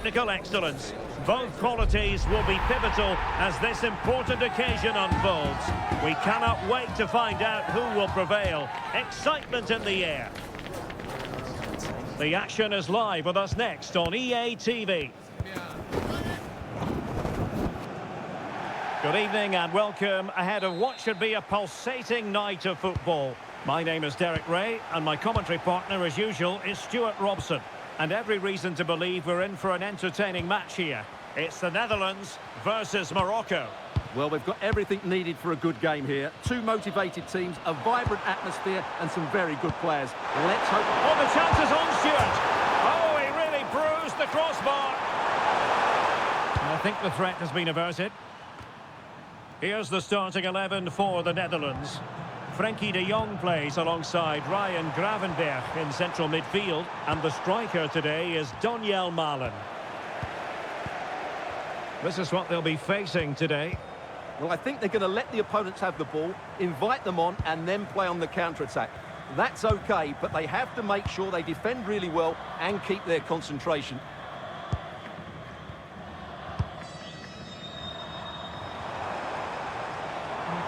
technical excellence. Both qualities will be pivotal as this important occasion unfolds. We cannot wait to find out who will prevail. Excitement in the air. The action is live with us next on EA TV. Good evening and welcome ahead of what should be a pulsating night of football. My name is Derek Ray and my commentary partner as usual is Stuart Robson. And every reason to believe we're in for an entertaining match here. It's the Netherlands versus Morocco. Well, we've got everything needed for a good game here. Two motivated teams, a vibrant atmosphere and some very good players. Let's hope... Oh, the chance is on, Stuart. Oh, he really bruised the crossbar. I think the threat has been averted. Here's the starting 11 for the Netherlands. Frenkie de Jong plays alongside Ryan Gravenberch in central midfield. And the striker today is Donyell Malen. This is what they'll be facing today. Well, I think they're going to let the opponents have the ball, invite them on and then play on the counter-attack. That's okay, but they have to make sure they defend really well and keep their concentration.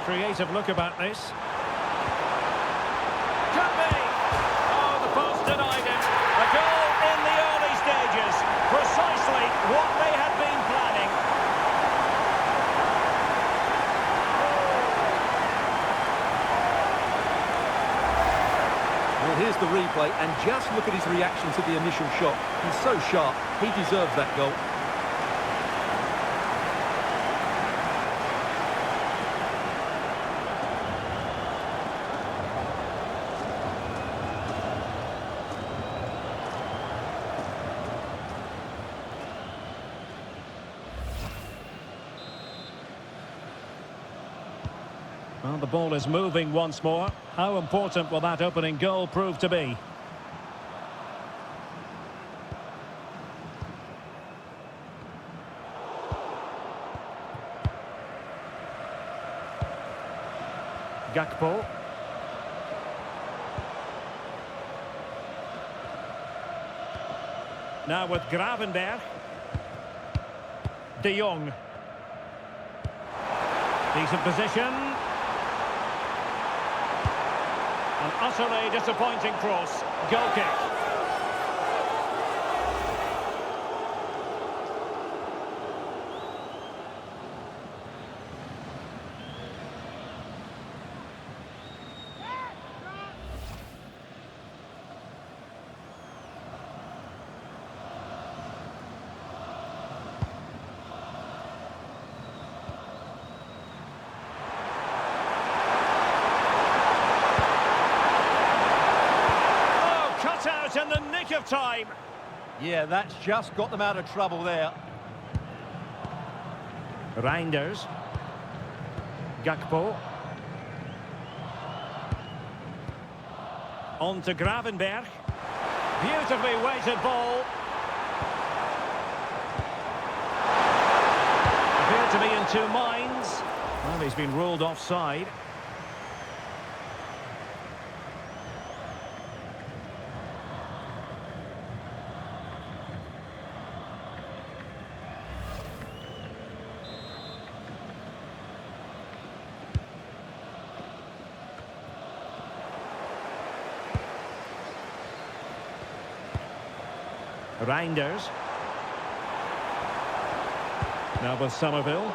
Creative look about this. Could be! Oh, the post denied it. A goal in the early stages. Precisely what they had been planning. Well, here's the replay, and just look at his reaction to the initial shot. He's so sharp, he deserves that goal. Well, the ball is moving once more. How important will that opening goal prove to be? Gakpo. Now with Gravenberch. De Jong. Decent position. An utterly disappointing cross. Goal kick. In the nick of time. Yeah, that's just got them out of trouble there. Reinders. Gakpo. On to Gravenberch. Beautifully weighted ball. Appeared to be in two minds. Well, he's been ruled offside. Reinders. Now with Somerville.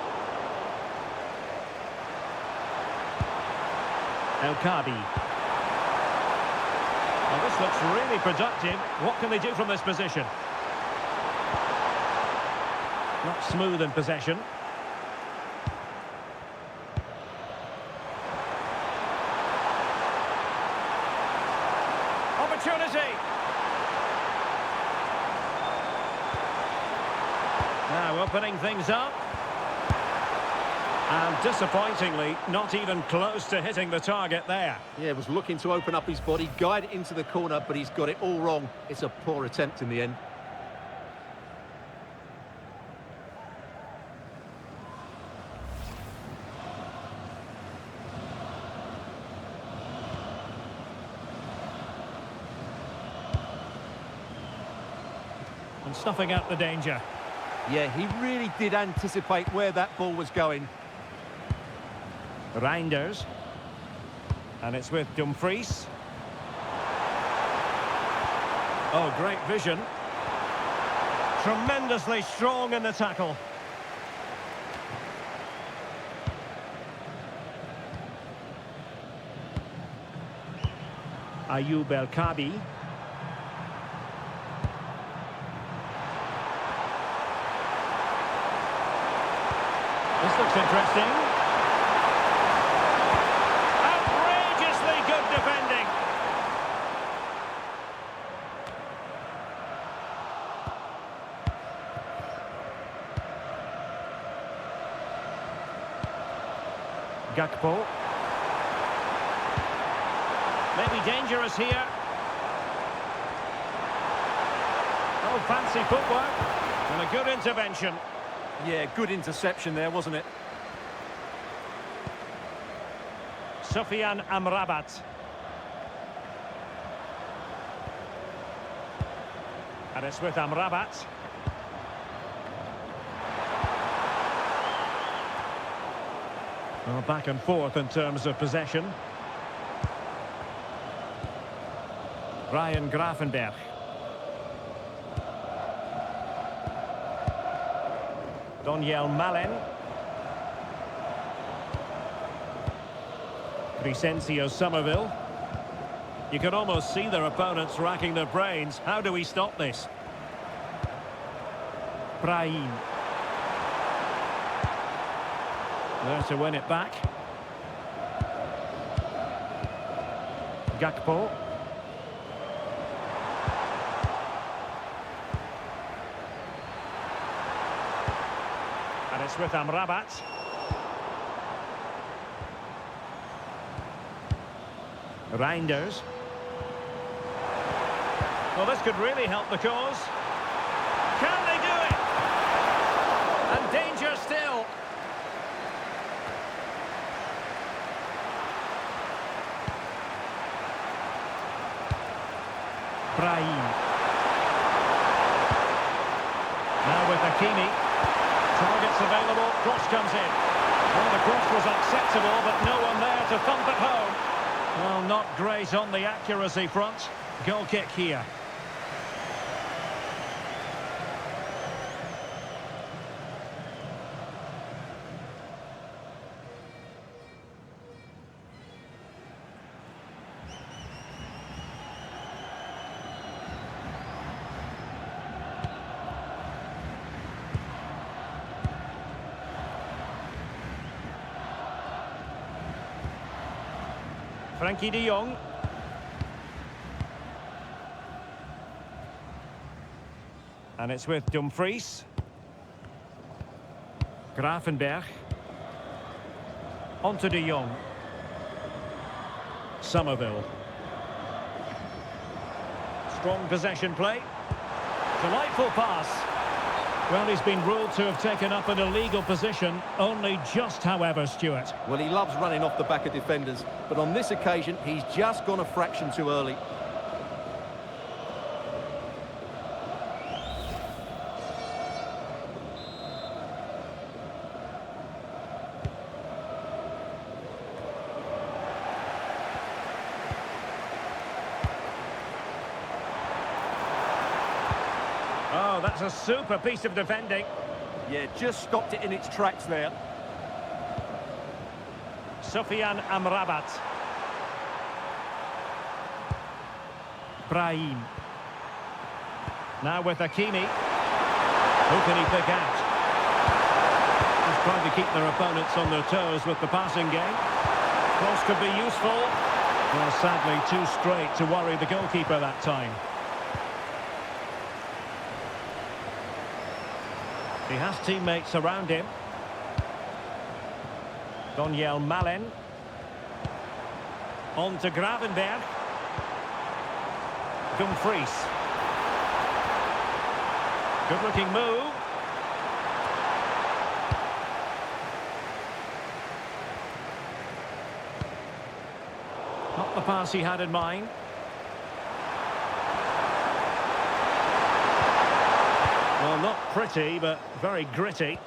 El Kabi. Well, this looks really productive. What can they do from this position? Not smooth in possession. Opportunity. Now opening things up. And disappointingly, not even close to hitting the target there. Yeah, was looking to open up his body, guide it into the corner, but he's got it all wrong. It's a poor attempt in the end. and snuffing out the danger. Yeah, he really did anticipate where that ball was going. Reinders. And it's with Dumfries. Oh, great vision. Tremendously strong in the tackle. Ayoub El-Kabi. This looks interesting. Outrageously good defending. Gakpo. Maybe dangerous here. Oh, fancy footwork. And a good intervention. Yeah, good interception there, wasn't it? Sofiane Amrabat. And it's with Amrabat. Well, back and forth in terms of possession. Ryan Gravenberch. Daniel Malen. Crescencio Somerville. You can almost see their opponents racking their brains. How do we stop this? Brahim. There to win it back. Gakpo. And it's with Amrabat. Reinders. Well, this could really help the cause. Can they do it? And danger still. Brahim. Now with Hakimi. Targets available, cross comes in. Well, the cross was acceptable, but no one there to thump it home. Well, not great on the accuracy front. Goal kick here. Frankie de Jong. And it's with Dumfries. Gravenberch. On to de Jong. Somerville. Strong possession play. Delightful pass. Well, he's been ruled to have taken up an illegal position, only just, however, Stuart. Well, he loves running off the back of defenders, but on this occasion, he's just gone a fraction too early. Oh, that's a super piece of defending. Yeah, just stopped it in its tracks there. Sofiane Amrabat. Brahim. Now with Hakimi. Who can he pick out? Just trying to keep their opponents on their toes with the passing game. Cross could be useful. Well, sadly, too straight to worry the goalkeeper that time. He has teammates around him. Daniel Malen. On to Gravenberch. Dumfries. Good-looking move. Not the pass he had in mind. Well, not pretty, but very gritty.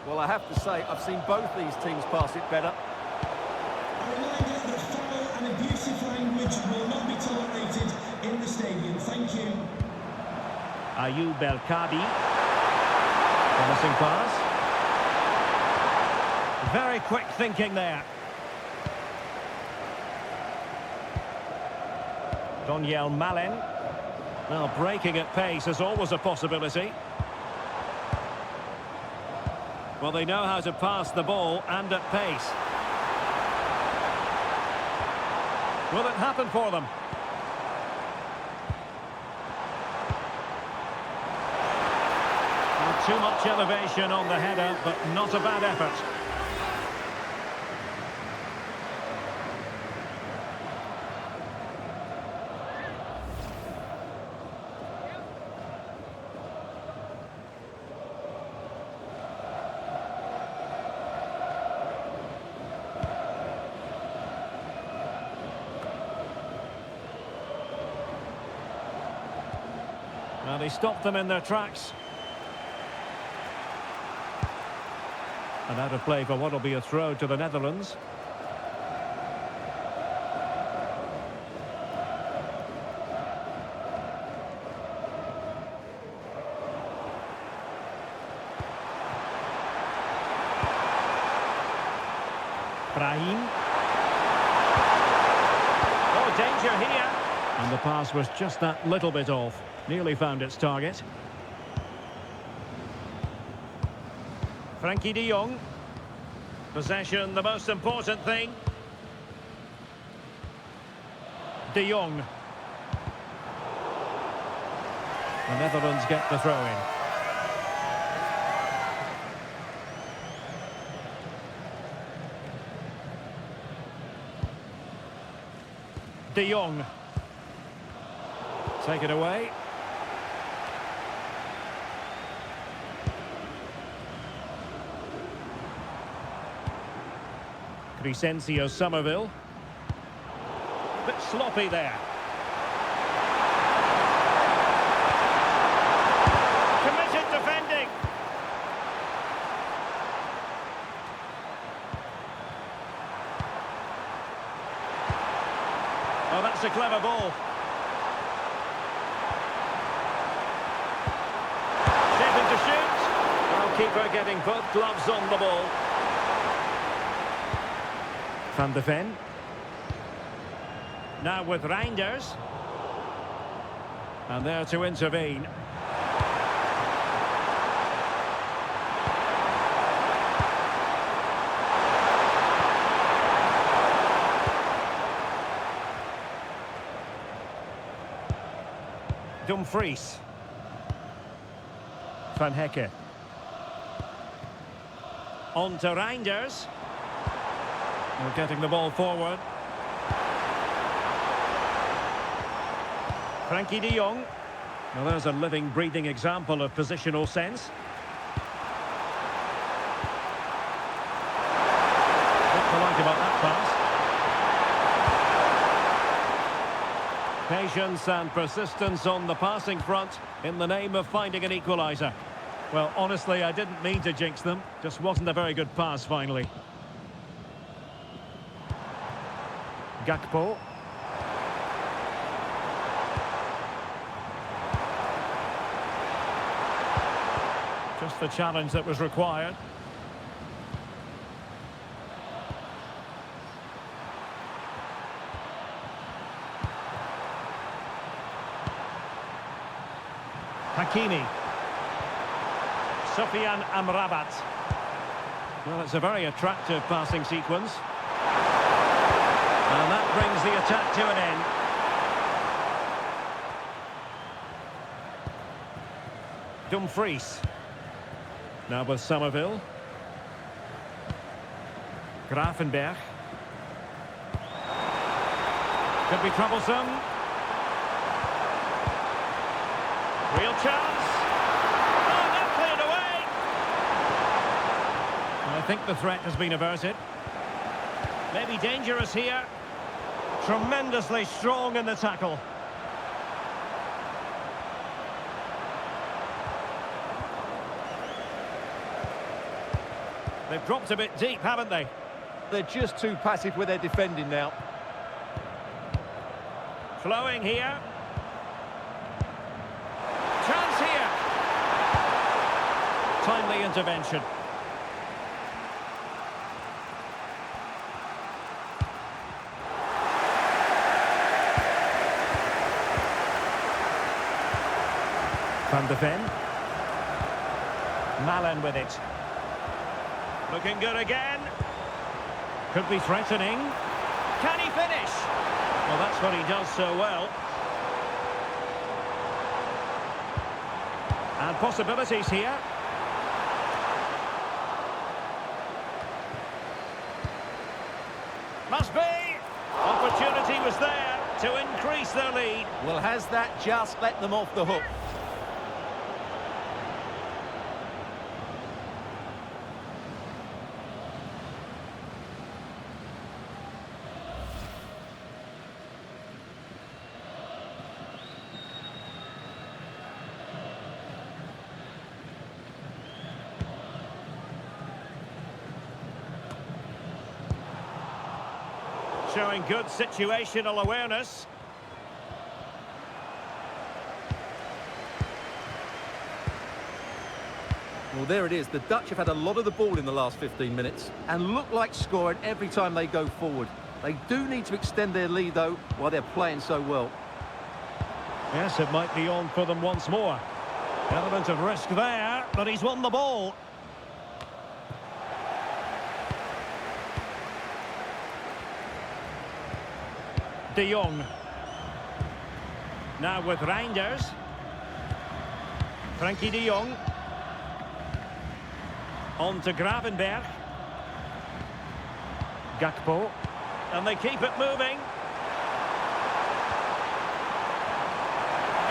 Well, I have to say, I've seen both these teams pass it better. A reminder that foul and abusive language will not be tolerated in the stadium. Thank you. Ayoub El Kadi. Promising pass. Very quick thinking there. Donyell Malen. Well, breaking at pace is always a possibility. Well, they know how to pass the ball and at pace. Will it happen for them? Not too much elevation on the header, but not a bad effort. Well, he stopped them in their tracks. And out of play for what will be a throw to the Netherlands. Brahim. Oh, danger here. And the pass was just that little bit off. Nearly found its target. Frankie de Jong. Possession, the most important thing. De Jong. The Netherlands get the throw in. De Jong. Take it away. Crescencio Somerville. Bit sloppy there. Committed defending. Oh, that's a clever ball. Shaping to shoot. Well, keeper getting both gloves on the ball. Van de Ven. Now with Reinders. And there to intervene. Dumfries. Van Hekke. On to Reinders. We're getting the ball forward. Frankie de Jong. Well, there's a living, breathing example of positional sense. What to like about that pass? Patience and persistence on the passing front in the name of finding an equaliser. Well, honestly, I didn't mean to jinx them. Just wasn't a very good pass, finally. Gakpo. Just the challenge that was required. Hakimi. Sofiane Amrabat. Well, it's a very attractive passing sequence. And that brings the attack to an end. Dumfries. Now with Somerville. Gravenberch. Could be troublesome. Real chance. Oh, that cleared away. I think the threat has been averted. Maybe dangerous here. Tremendously strong in the tackle. They've dropped a bit deep, haven't they? They're just too passive with their defending now. Flowing here. Chance here. Timely intervention. Van de Ven. Malen with it. Looking good again. Could be threatening. Can he finish? Well, that's what he does so well. And possibilities here. Must be. Opportunity was there to increase their lead. Well, has that just let them off the hook? Showing good situational awareness. Well, there it is. The Dutch have had a lot of the ball in the last 15 minutes and look like scoring every time they go forward. They do need to extend their lead, though, while they're playing so well. Yes, it might be on for them once more. Element of risk there, but he's won the ball. De Jong. Now with Reinders. Frenkie de Jong. On to Gravenberg. Gakpo. And they keep it moving.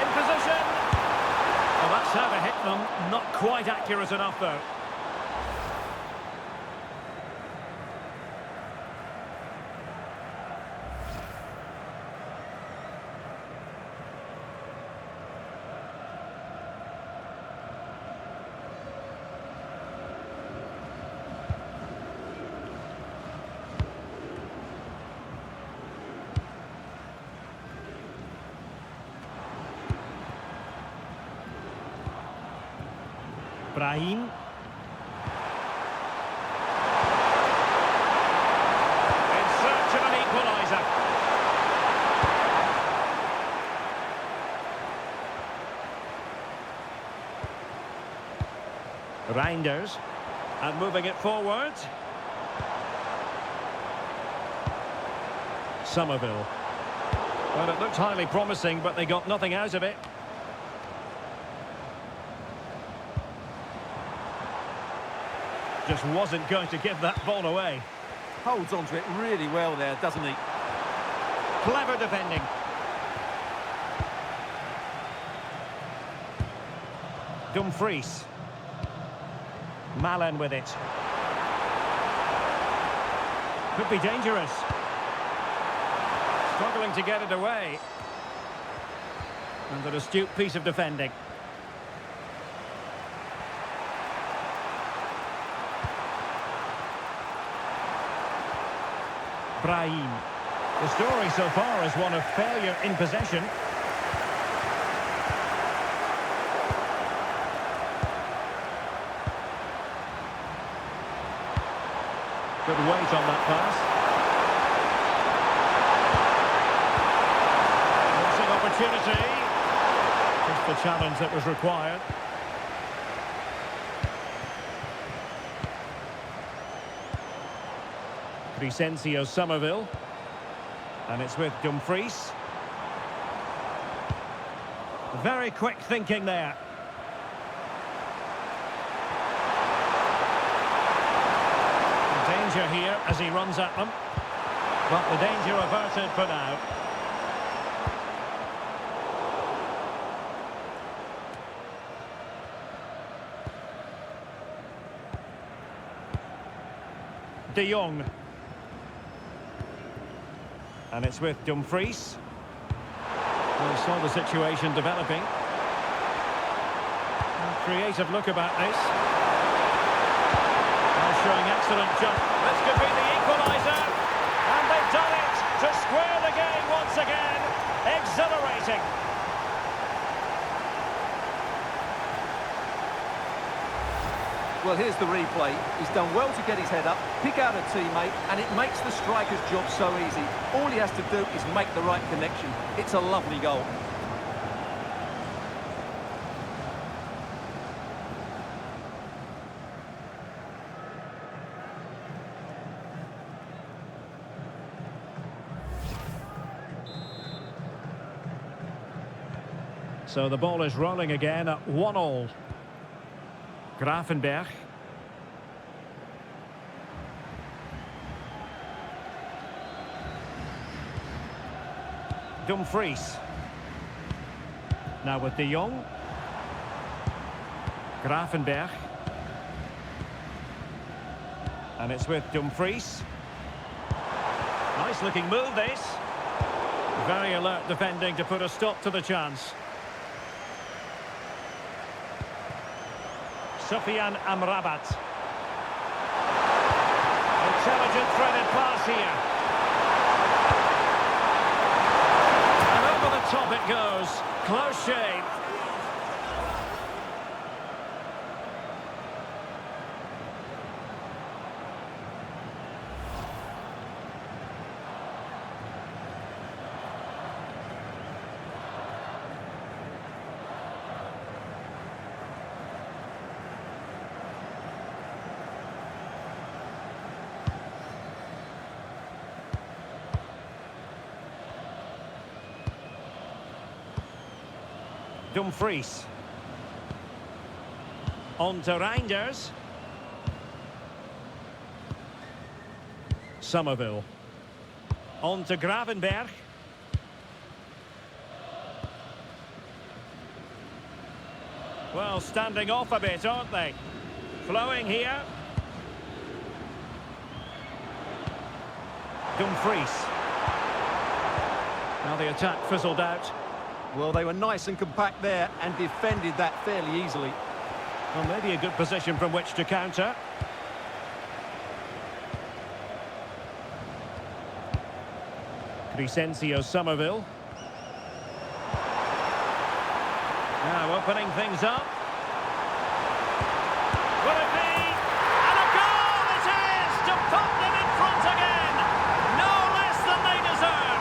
In position. Well, that's how to hit them. Not quite accurate enough, though. Brahim. In search of an equaliser. Reinders. And moving it forward. Somerville. Well, it looked highly promising, but they got nothing out of it. Just wasn't going to give that ball away. Holds onto it really well there, doesn't he? Clever defending. Dumfries. Malen with it. Could be dangerous. Struggling to get it away. And an astute piece of defending. Brahim. The story so far is one of failure in possession. Good weight on that pass. Missing opportunity. Just the challenge that was required. Vicencio Somerville. And it's with Dumfries. Very quick thinking there. Danger here as he runs at them. But the danger averted for now. De Jong. And it's with Dumfries. We saw the situation developing. A creative look about this. showing excellent jump. This could be the equaliser. And they've done it to square the game once again. Exhilarating. Well, here's the replay. He's done well to get his head up, pick out a teammate, and it makes the striker's job so easy. All he has to do is make the right connection. It's a lovely goal. So the ball is rolling again at 1-1. Gravenberch. Dumfries. Now with De Jong. Gravenberch. And it's with Dumfries. Nice looking move this. Very alert defending to put a stop to the chance. Sufyan Amrabat. Intelligent threaded pass here. And over the top it goes. Close shave. Dumfries. On to Reinders. Somerville. On to Gravenberch. Well, standing off a bit, aren't they? Flowing here. Dumfries. Now the attack fizzled out. Well, they were nice and compact there and defended that fairly easily. Well, maybe a good position from which to counter. Crescencio Somerville. Now opening things up. Will it be? And a goal it is to put them in front again. No less than they deserve.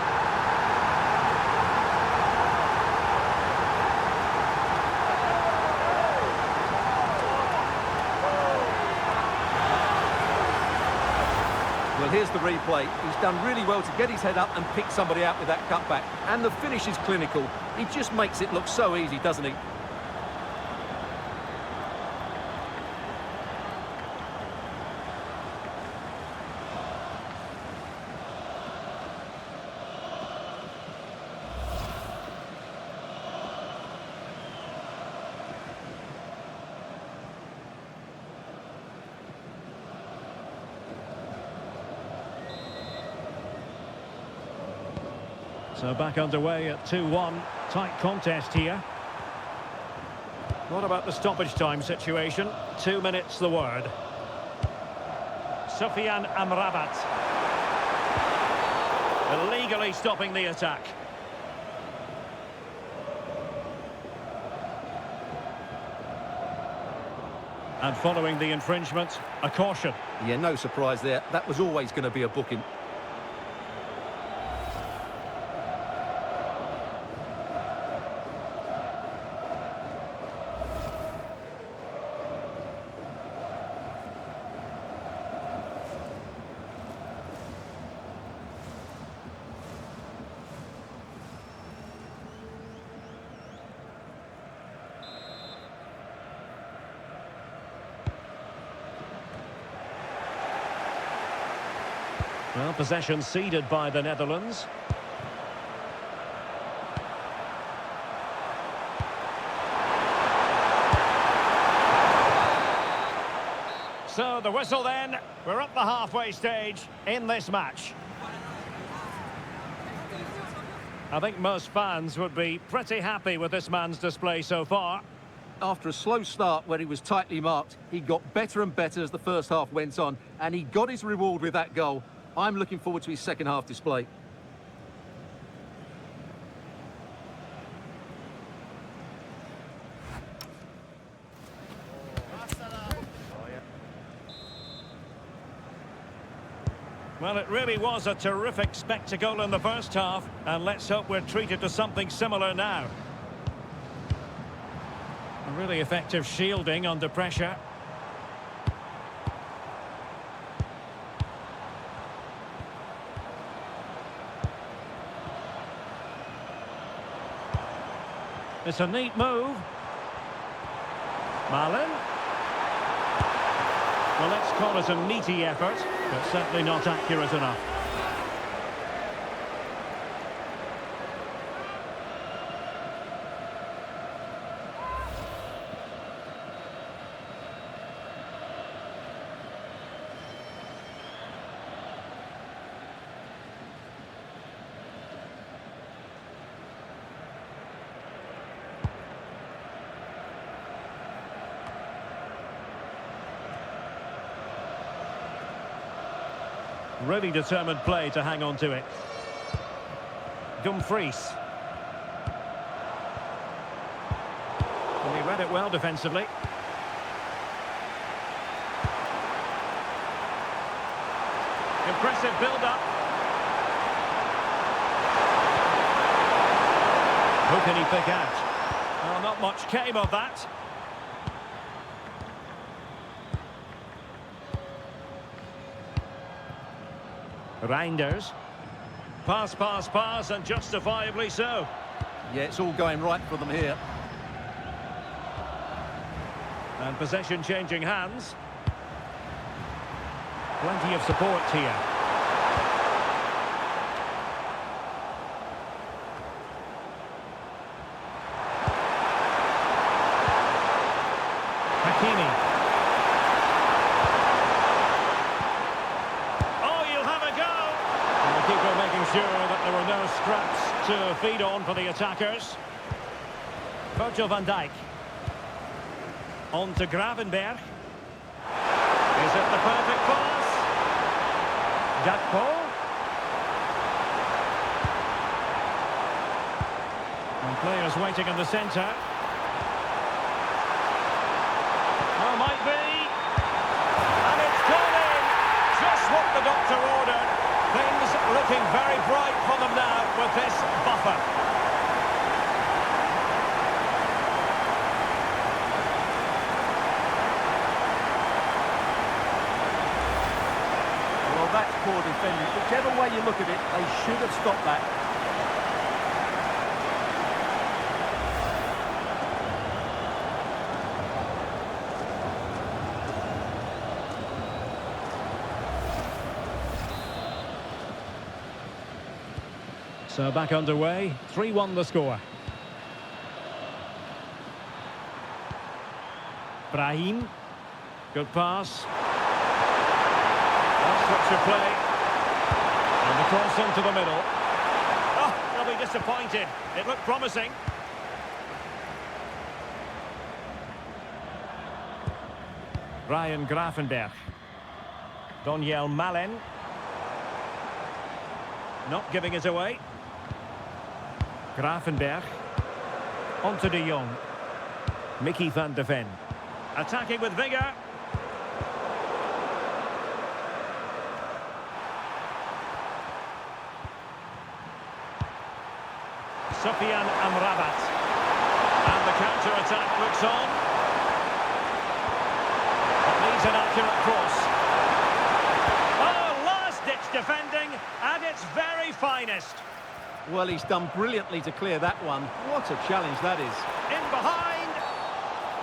Well, here's the replay. He's done really well to get his head up and pick somebody out with that cutback. And the finish is clinical. He just makes it look so easy, doesn't he? So back underway at 2-1. Tight contest here. What about the stoppage time situation? 2 minutes the word. Sufyan Amrabat. Illegally stopping the attack. And following the infringement, a caution. Yeah, no surprise there. That was always going to be a booking. Well, possession ceded by the Netherlands. So the whistle then. We're up the halfway stage in this match. I think most fans would be pretty happy with this man's display so far. After a slow start where he was tightly marked, he got better and better as the first half went on, and he got his reward with that goal. I'm looking forward to his second half display. Well, it really was a terrific spectacle in the first half, and let's hope we're treated to something similar now. A really effective shielding under pressure. It's a neat move. Malen. Well, let's call it a meaty effort, but certainly not accurate enough. Really determined play to hang on to it. Dumfries. And he read it well defensively. Impressive build-up. Who can he pick out? Well, not much came of that. Reinders. Pass, pass, pass, and justifiably so. Yeah, it's all going right for them here. And possession changing hands. Plenty of support here. Hakimi. Keeper making sure that there were no scraps to feed on for the attackers. Virgil van Dijk. On to Gravenberg. Is it the perfect pass? Gakpo. And players waiting in the centre. Oh, might be. And it's gone in. Just what the doctor ordered. Things looking very bright for them now with this buffer. Well, that's poor defending. Whichever way you look at it, they should have stopped that. So back underway, 3-1 the score. Brahim. Good pass. That's what you play. And the cross into the middle. Oh, they'll be disappointed. It looked promising. Ryan Gravenberg. Daniel Malen. Not giving it away. Gravenberg. On to De Jong. Mickey van de Ven. Attacking with vigour. Sufyan Amrabat. And the counter-attack looks on. It needs an accurate cross. Oh, last-ditch defending at its very finest. Well, he's done brilliantly to clear that one. What a challenge that is. In behind.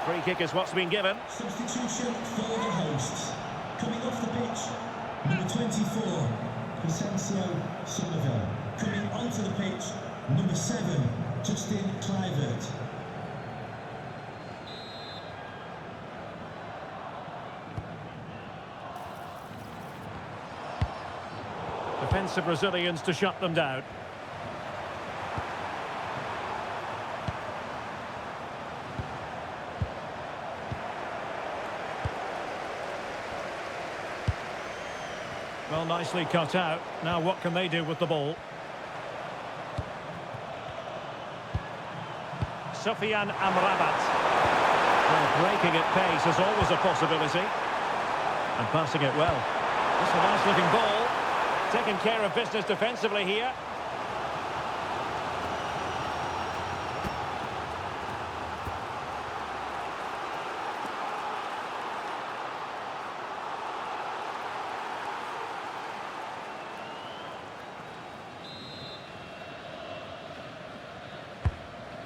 Free kick is what's been given. Substitution for the hosts. Coming off the pitch, number 24, Crescencio Somerville. Coming onto the pitch, number 7, Justin Kluivert. Defensive Brazilians to shut them down. Well, nicely cut out. Now what can they do with the ball? Sofian Amrabat. Well, breaking at pace is always a possibility. And passing it well. It's a nice looking ball. Taking care of business defensively here.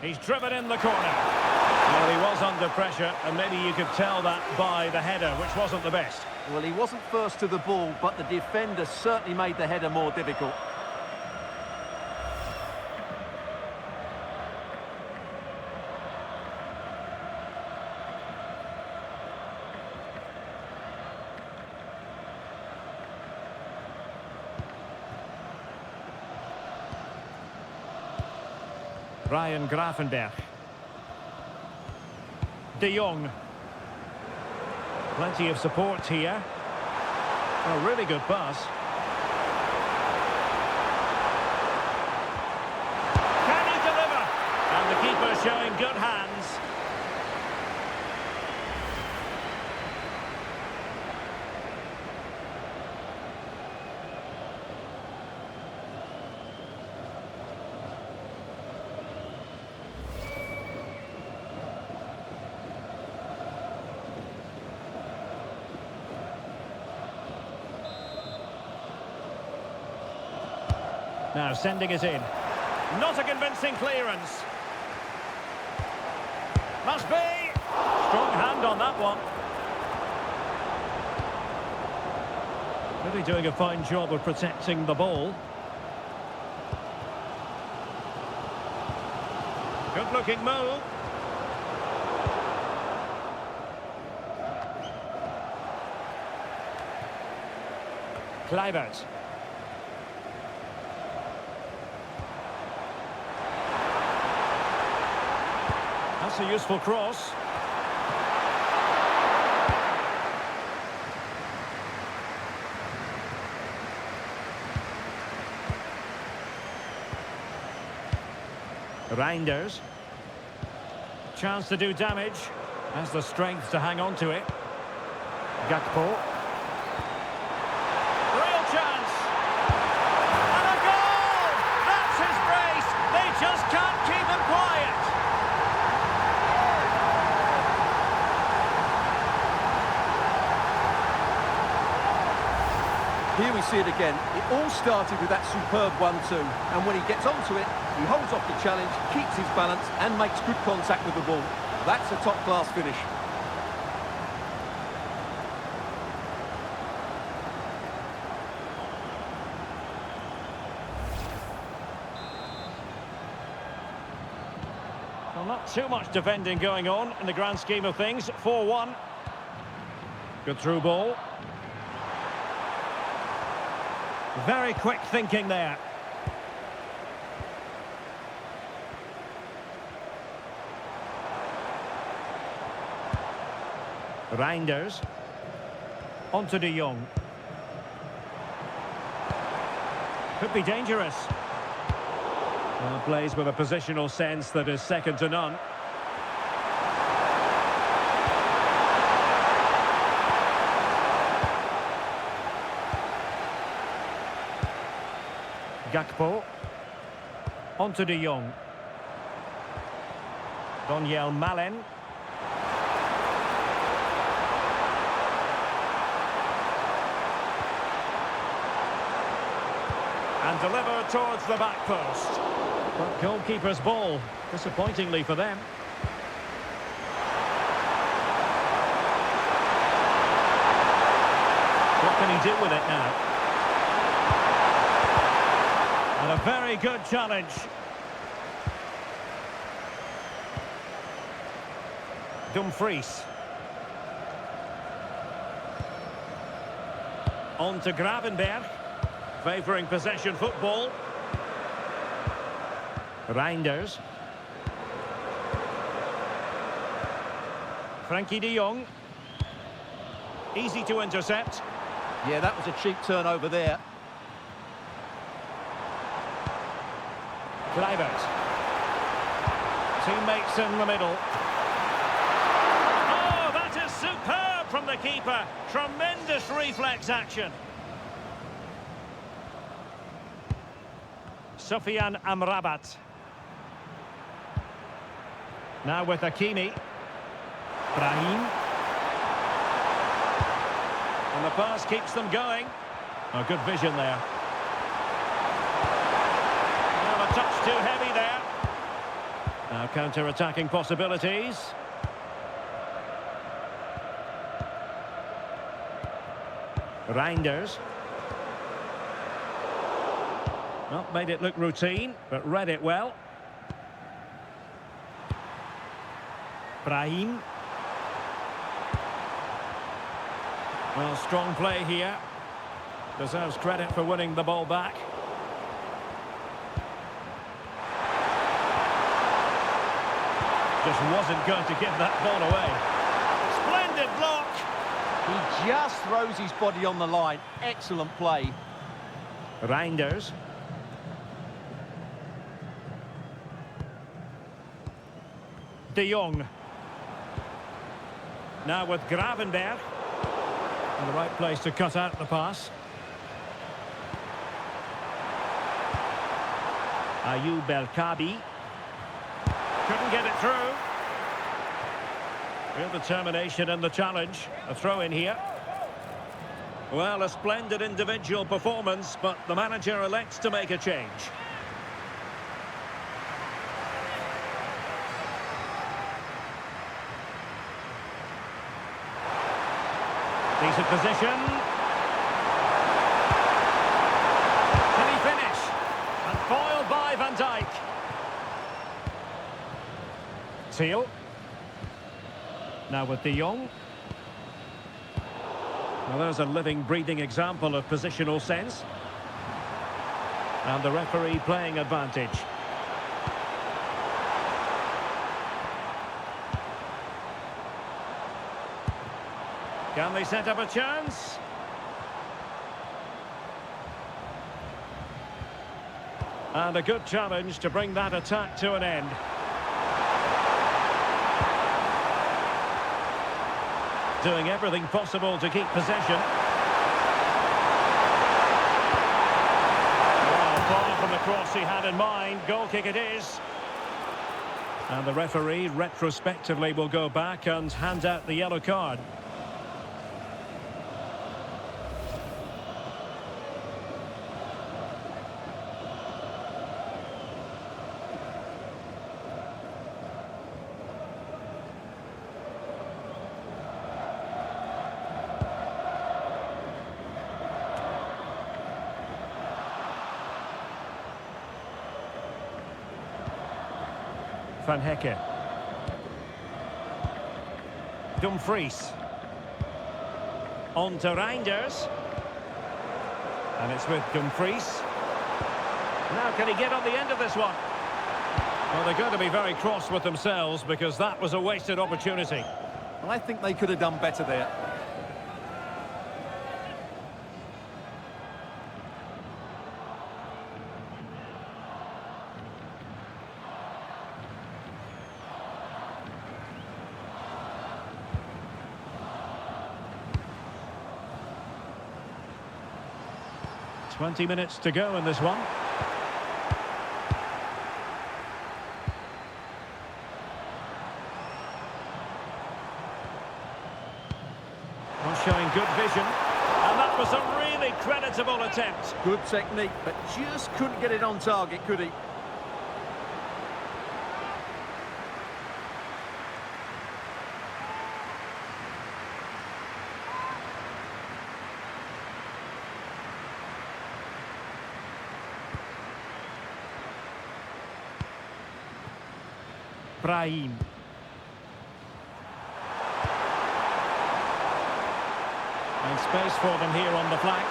He's driven in the corner. Well, he was under pressure, and maybe you could tell that by the header, which wasn't the best. Well, he wasn't first to the ball, but the defender certainly made the header more difficult. Ryan Gravenberch. De Jong. Plenty of support here. A really good pass. Can he deliver? And the keeper showing good hands. Now sending it in. Not a convincing clearance. Must be. Strong hand on that one. Really doing a fine job of protecting the ball. Good looking move. Kluivert. That's a useful cross. Reinders. Chance to do damage. Has the strength to hang on to it. Gakpo. Real chance. And a goal! That's his brace. They just can't keep him quiet. Here we see it again. It all started with that superb 1-2. And when he gets onto it, he holds off the challenge, keeps his balance and makes good contact with the ball. That's a top-class finish. Well, not too much defending going on in the grand scheme of things. 4-1. Good through ball. Very quick thinking there. Reinders. On to De Jong. Could be dangerous. Well, plays with a positional sense that is second to none. Gakpo. On to De Jong. Daniel Malen. And delivered towards the back post. But goalkeeper's ball, disappointingly for them. What can he do with it now? And a very good challenge. Dumfries. On to Gravenberch. Favouring possession football. Reinders. Frankie de Jong. Easy to intercept. Yeah, that was a cheap turnover there. Kluivert. Teammates in the middle. Oh, that is superb from the keeper. Tremendous reflex action. Sofian Amrabat. Now with Hakimi. Brahim. And the pass keeps them going. Oh, good vision there. Well, a touch too heavy there. Now counter-attacking possibilities. Reinders. Well, made it look routine, but read it well. Brahim. Well, strong play here. Deserves credit for winning the ball back. Just wasn't going to give that ball away. Splendid block. He just throws his body on the line. Excellent play. Reinders. De Jong. Now with Gravenberg. In the right place to cut out the pass. Ayoub El-Kabi. Couldn't get it through. Real determination in the challenge. A throw in here. Well, a splendid individual performance, but the manager elects to make a change. Decent position. Can he finish? And foiled by Van Dijk. Thiel. Now with De Jong. Well, there's a living, breathing example of positional sense. And the referee playing advantage. Can they set up a chance? And a good challenge to bring that attack to an end. Doing everything possible to keep possession. Well, far from the cross he had in mind. Goal kick it is. And the referee retrospectively will go back and hand out the yellow card. Van Hecke. Dumfries. On to Reinders. And it's with Dumfries. Now can he get on the end of this one? Well, they're going to be very cross with themselves because that was a wasted opportunity. I think they could have done better there. Twenty minutes to go in this one. Well, showing good vision. And that was a really creditable attempt. Good technique, but just couldn't get it on target, could he? Brahim. And space for them here on the flank.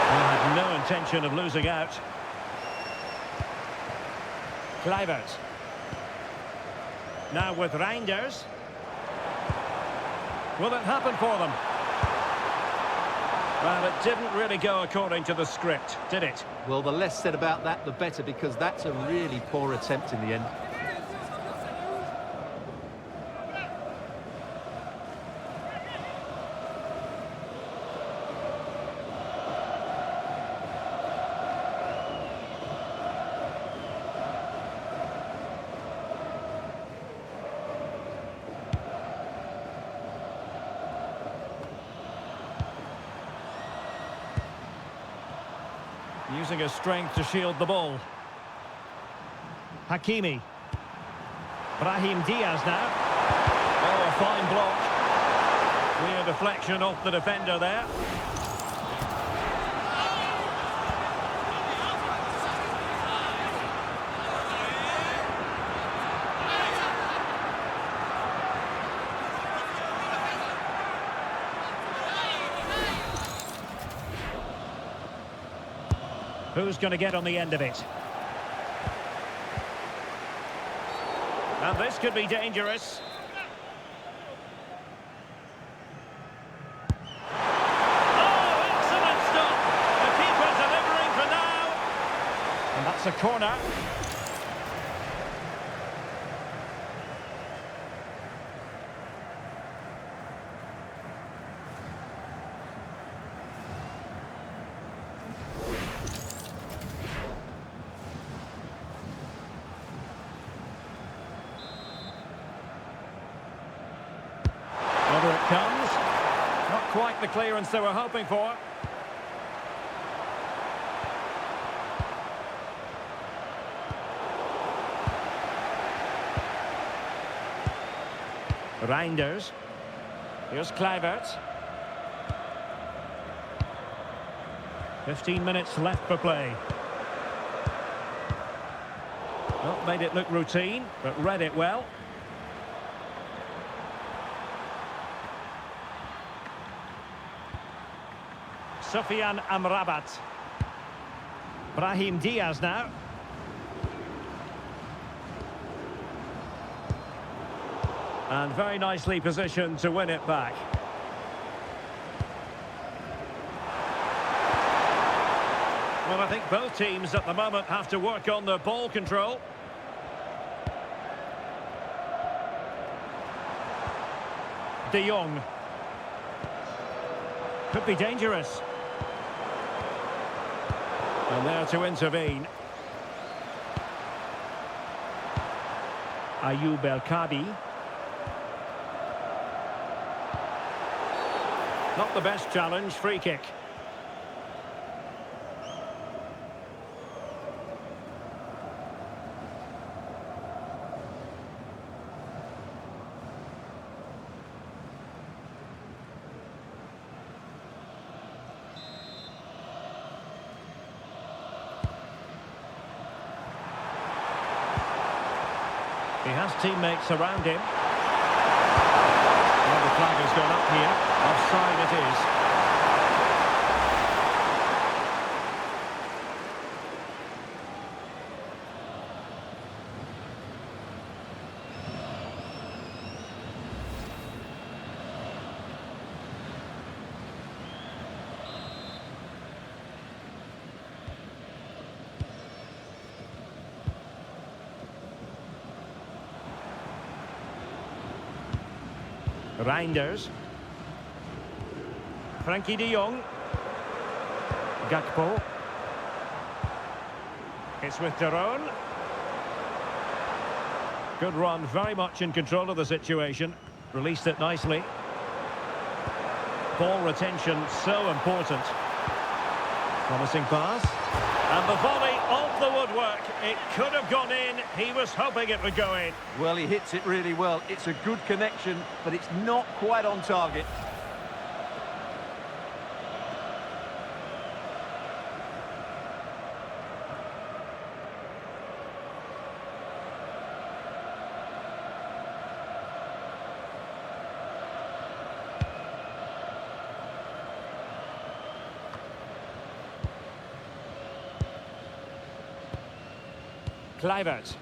They had no intention of losing out. Kluivert. Now with Reinders. Will it happen for them? Well, it didn't really go according to the script, did it? Well, the less said about that, the better, because that's a really poor attempt in the end. Using his strength to shield the ball. Hakimi. Brahim Diaz now. Oh, a fine block. Clear deflection off the defender there. Who's going to get on the end of it? And this could be dangerous. Oh, excellent stop! The keeper delivering for now. And that's a corner. Over it comes. Not quite the clearance they were hoping for. Reinders. Here's Kluivert. 15 minutes left for play. Well, made it look routine, but read it well. Sofian Amrabat. Brahim Diaz now. And very nicely positioned to win it back. Well, I think both teams at the moment have to work on their ball control. De Jong. Could be dangerous. And there to intervene. Ayoub El-Kadi. Not the best challenge, free kick. He has teammates around him. Well, the flag has gone up here. Offside it is. Reinders. Frankie de Jong. Gakpo. It's with De Roon. Good run, very much in control of the situation. Released it nicely. Ball retention so important. Promising pass. And the volley off the woodwork. It could have gone in. He was hoping it would go in. Well, he hits it really well. It's a good connection, but it's not quite on target. Kluivert.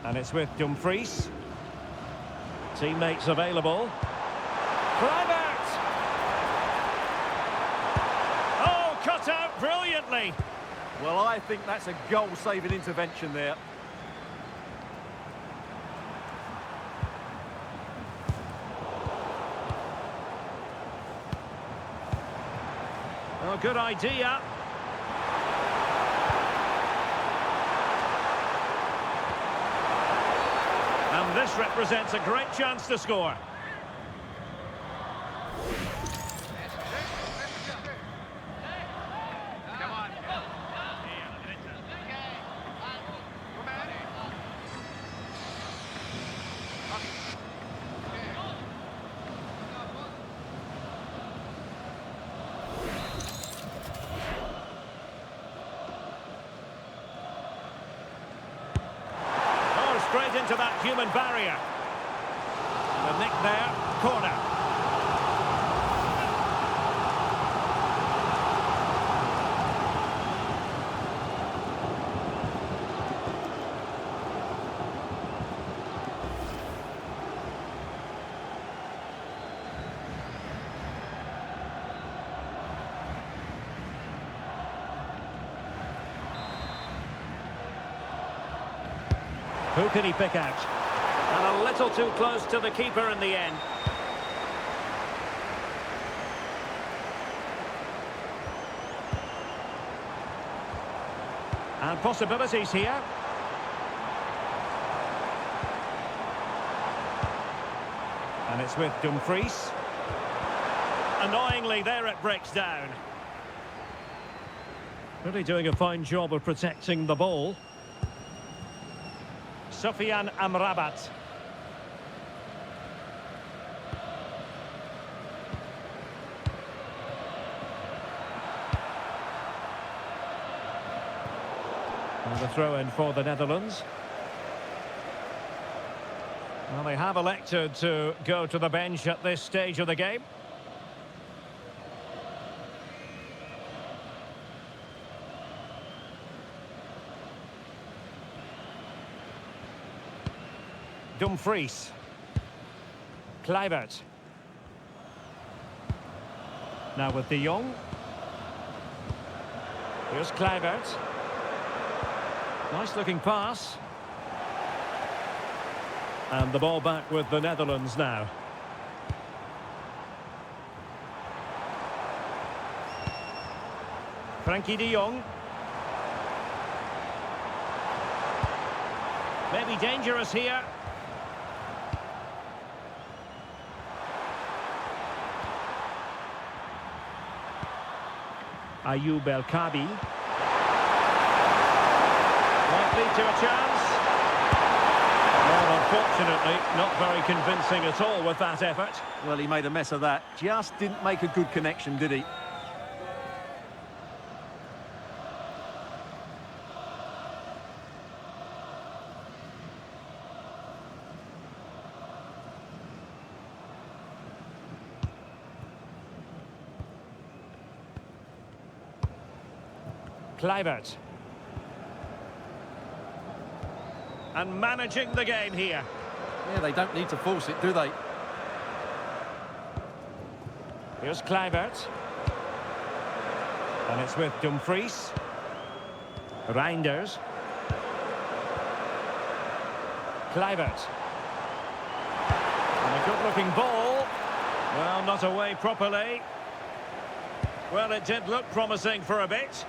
And it's with Dumfries. Teammates available. Kluivert! Oh, cut out brilliantly. Well, I think that's a goal-saving intervention there. Oh, good idea. And this represents a great chance to score. Straight into that human barrier. And a nick there, corner. Who can he pick out? And a little too close to the keeper in the end. And possibilities here. And it's with Dumfries. Annoyingly, there it breaks down. Really doing a fine job of protecting the ball. Sofiane Amrabat. And the throw-in for the Netherlands. Well, they have elected to go to the bench at this stage of the game. Dumfries. Kluivert. Now with De Jong. Here's Kluivert. Nice looking pass. And the ball back with the Netherlands now. Frankie De Jong. Maybe dangerous here. Ayoub El-Kabi. Might lead to a chance. Well, unfortunately, not very convincing at all with that effort. Well, he made a mess of that. Just didn't make a good connection, did he? Kluivert. And managing the game here. Yeah, they don't need to force it, do they? Here's Kluivert. And it's with Dumfries. Reinders. Kluivert. And a good-looking ball. Well, not away properly. Well, it did look promising for a bit.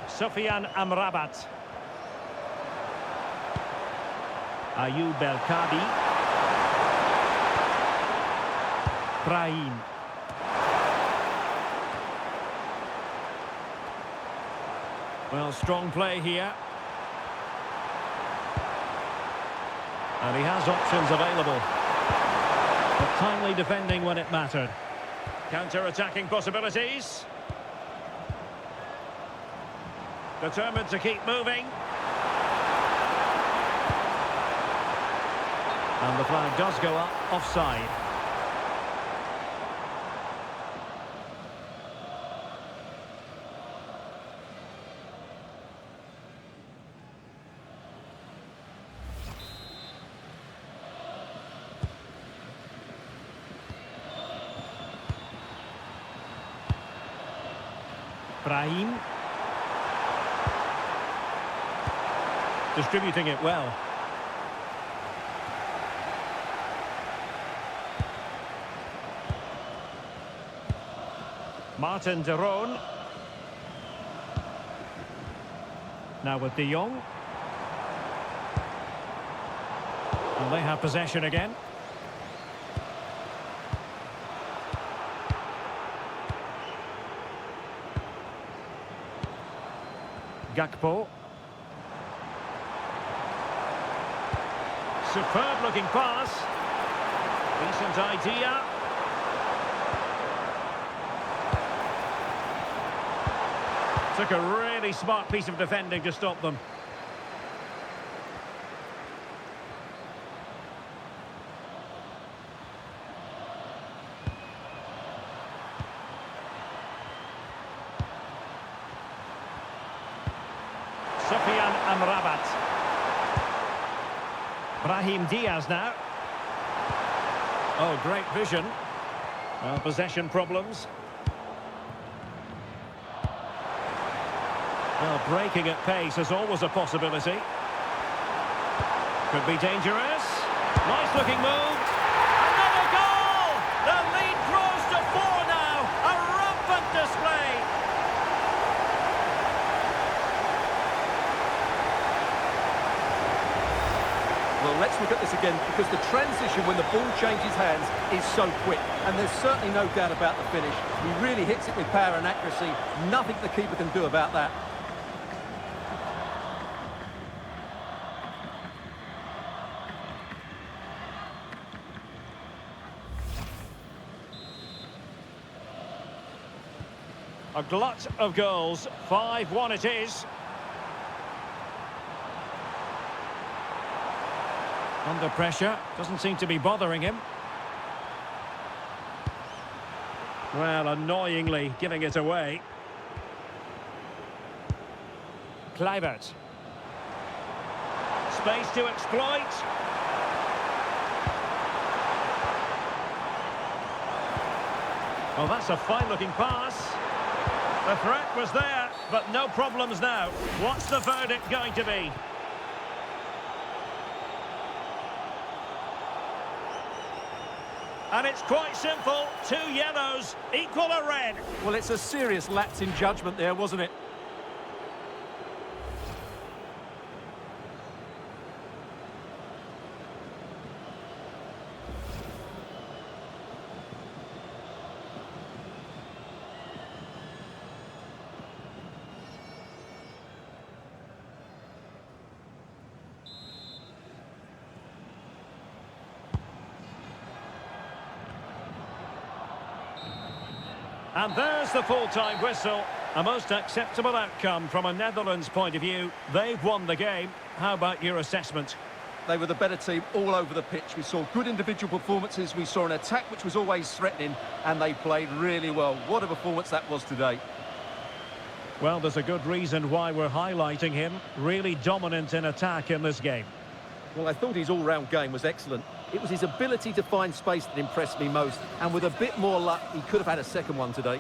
Sofiane Amrabat. Ayoub El-Kabi. Brahim. Well, strong play here. And he has options available. But timely defending when it mattered. Counter-attacking possibilities. Determined to keep moving. And the flag does go up, offside. Brahim. Distributing it well. Martin de Roon. Now with De Jong. And they have possession again. Gakpo. Superb looking pass. Decent idea. Took a really smart piece of defending to stop them. Sufyan Amrabat. Brahim Diaz now. Oh, great vision. Well, possession problems. Well, breaking at pace is always a possibility. Could be dangerous. Nice looking move. Another goal! The lead grows to 4 now. A rampant display. Well, let's look at this again, because the transition when the ball changes hands is so quick. And there's certainly no doubt about the finish. He really hits it with power and accuracy. Nothing the keeper can do about that. A glut of goals. 5-1 it is. Under pressure. Doesn't seem to be bothering him. Well, annoyingly giving it away. Kluivert. Space to exploit. Oh, that's a fine-looking pass. The threat was there, but no problems now. What's the verdict going to be? And it's quite simple. 2 yellows equal a red. Well, it's a serious lapse in judgment there, wasn't it? And there's the full-time whistle. A most acceptable outcome from a Netherlands point of view. They've won the game. How about your assessment? They were the better team all over the pitch. We saw good individual performances. We saw an attack which was always threatening, and they played really well. What a performance that was today. Well, there's a good reason why we're highlighting him. Really dominant in attack in this game. Well, I thought his all-round game was excellent. It was his ability to find space that impressed me most, and with a bit more luck, he could have had a second one today.